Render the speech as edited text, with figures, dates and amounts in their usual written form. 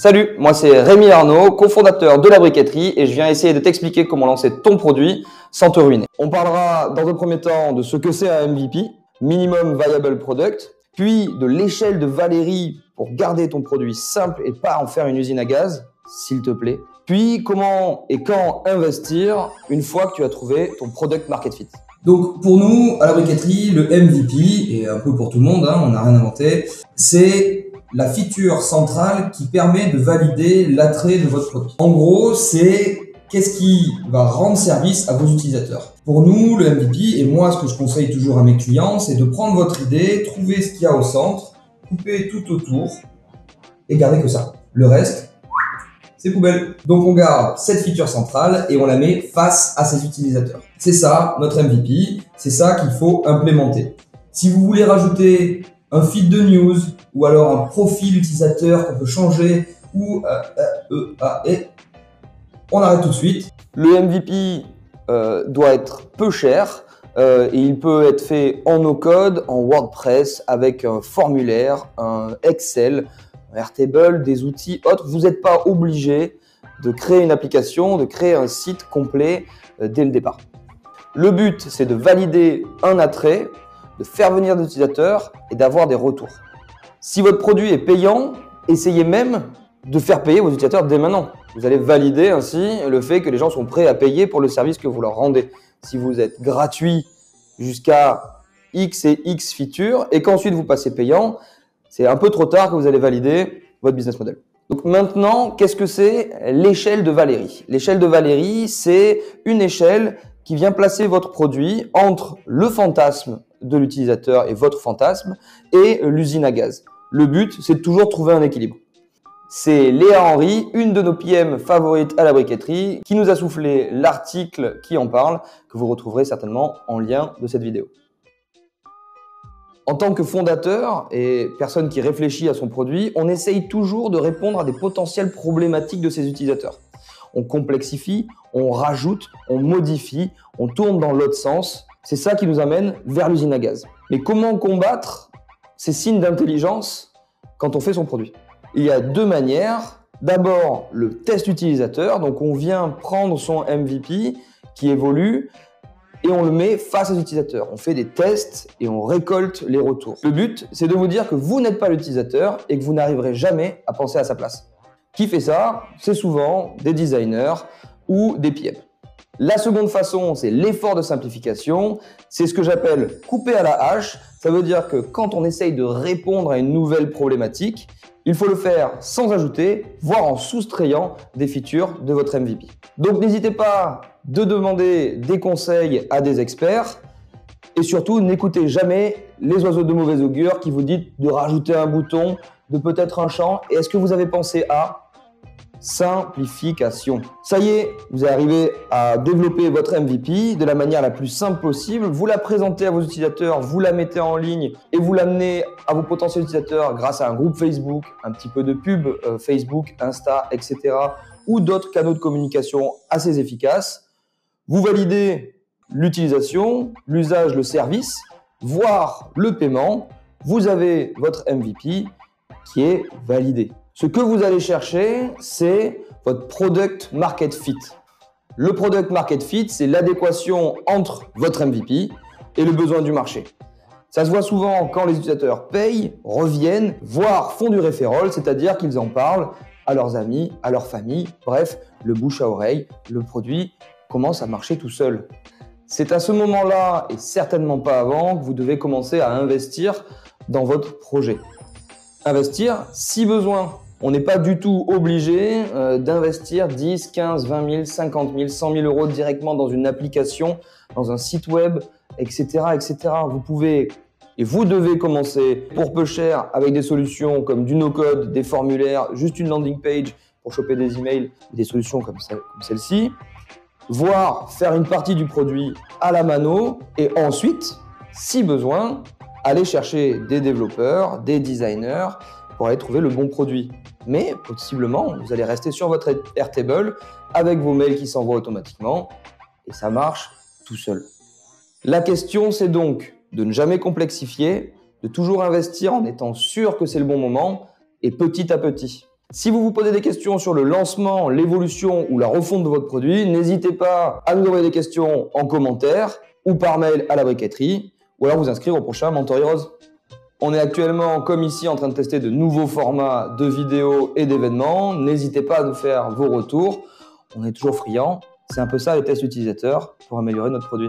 Salut, moi c'est Rémi Arnaud, cofondateur de la briqueterie et je viens essayer de t'expliquer comment lancer ton produit sans te ruiner. On parlera dans un premier temps de ce que c'est un MVP, Minimum Viable Product, puis de l'échelle de Valérie pour garder ton produit simple et pas en faire une usine à gaz, s'il te plaît. Puis comment et quand investir une fois que tu as trouvé ton Product Market Fit. Donc pour nous, à la briqueterie, le MVP, et un peu pour tout le monde, on n'a rien inventé, c'est la feature centrale qui permet de valider l'attrait de votre produit. En gros, c'est qu'est-ce qui va rendre service à vos utilisateurs. Pour nous, le MVP, et moi ce que je conseille toujours à mes clients, c'est de prendre votre idée, trouver ce qu'il y a au centre, couper tout autour et garder que ça. Le reste, c'est poubelle. Donc on garde cette feature centrale et on la met face à ses utilisateurs. C'est ça notre MVP, c'est ça qu'il faut implémenter. Si vous voulez rajouter un feed de news ou alors un profil utilisateur qu'on peut changer ou on arrête tout de suite. Le MVP doit être peu cher et il peut être fait en no-code, en WordPress, avec un formulaire, un Excel, un Airtable, des outils autres. Vous n'êtes pas obligé de créer une application, de créer un site complet dès le départ. Le but, c'est de valider un attrait, de faire venir des utilisateurs et d'avoir des retours. Si votre produit est payant, essayez même de faire payer vos utilisateurs dès maintenant. Vous allez valider ainsi le fait que les gens sont prêts à payer pour le service que vous leur rendez. Si vous êtes gratuit jusqu'à X et X features et qu'ensuite vous passez payant, c'est un peu trop tard que vous allez valider votre business model. Donc maintenant, qu'est-ce que c'est l'échelle de Valérie? L'échelle de Valérie, c'est une échelle qui vient placer votre produit entre le fantasme de l'utilisateur et votre fantasme et l'usine à gaz. Le but, c'est de toujours trouver un équilibre. C'est Léa Henry, une de nos PM favorites à la briqueterie, qui nous a soufflé l'article qui en parle, que vous retrouverez certainement en lien de cette vidéo. En tant que fondateur et personne qui réfléchit à son produit, on essaye toujours de répondre à des potentielles problématiques de ses utilisateurs. On complexifie, on rajoute, on modifie, on tourne dans l'autre sens. C'est ça qui nous amène vers l'usine à gaz. Mais comment combattre ces signes d'intelligence quand on fait son produit? Il y a deux manières. D'abord, le test utilisateur. Donc, on vient prendre son MVP qui évolue et on le met face aux utilisateurs. On fait des tests et on récolte les retours. Le but, c'est de vous dire que vous n'êtes pas l'utilisateur et que vous n'arriverez jamais à penser à sa place. Qui fait ça? C'est souvent des designers ou des PM. La seconde façon, c'est l'effort de simplification. C'est ce que j'appelle couper à la hache. Ça veut dire que quand on essaye de répondre à une nouvelle problématique, il faut le faire sans ajouter, voire en soustrayant des features de votre MVP. Donc n'hésitez pas de demander des conseils à des experts et surtout n'écoutez jamais les oiseaux de mauvais augure qui vous disent de rajouter un bouton, de peut-être un champ. Et est-ce que vous avez pensé à simplification? Ça y est, vous arrivez à développer votre MVP de la manière la plus simple possible. Vous la présentez à vos utilisateurs, vous la mettez en ligne et vous l'amenez à vos potentiels utilisateurs grâce à un groupe Facebook, un petit peu de pub Facebook, Insta, etc. ou d'autres canaux de communication assez efficaces. Vous validez l'utilisation, l'usage, le service, voire le paiement. Vous avez votre MVP qui est validé. Ce que vous allez chercher, c'est votre Product Market Fit. Le Product Market Fit, c'est l'adéquation entre votre MVP et le besoin du marché. Ça se voit souvent quand les utilisateurs payent, reviennent, voire font du referral, c'est-à-dire qu'ils en parlent à leurs amis, à leur famille. Bref, le bouche à oreille, le produit commence à marcher tout seul. C'est à ce moment-là, et certainement pas avant, que vous devez commencer à investir dans votre projet. Investir si besoin. On n'est pas du tout obligé d'investir 10, 15, 20 000, 50 000, 100 000 euros directement dans une application, dans un site web, etc., etc. Vous pouvez et vous devez commencer pour peu cher avec des solutions comme du no-code, des formulaires, juste une landing page pour choper des emails, des solutions comme celle-ci, voire faire une partie du produit à la mano et ensuite, si besoin, aller chercher des développeurs, des designers pour aller trouver le bon produit. Mais possiblement, vous allez rester sur votre Airtable avec vos mails qui s'envoient automatiquement et ça marche tout seul. La question, c'est donc de ne jamais complexifier, de toujours investir en étant sûr que c'est le bon moment et petit à petit. Si vous vous posez des questions sur le lancement, l'évolution ou la refonte de votre produit, n'hésitez pas à nous envoyer des questions en commentaire ou par mail à la briqueterie ou alors vous inscrire au prochain Mentor Heroes. On est actuellement, comme ici, en train de tester de nouveaux formats de vidéos et d'événements. N'hésitez pas à nous faire vos retours. On est toujours friands. C'est un peu ça les tests utilisateurs pour améliorer notre produit.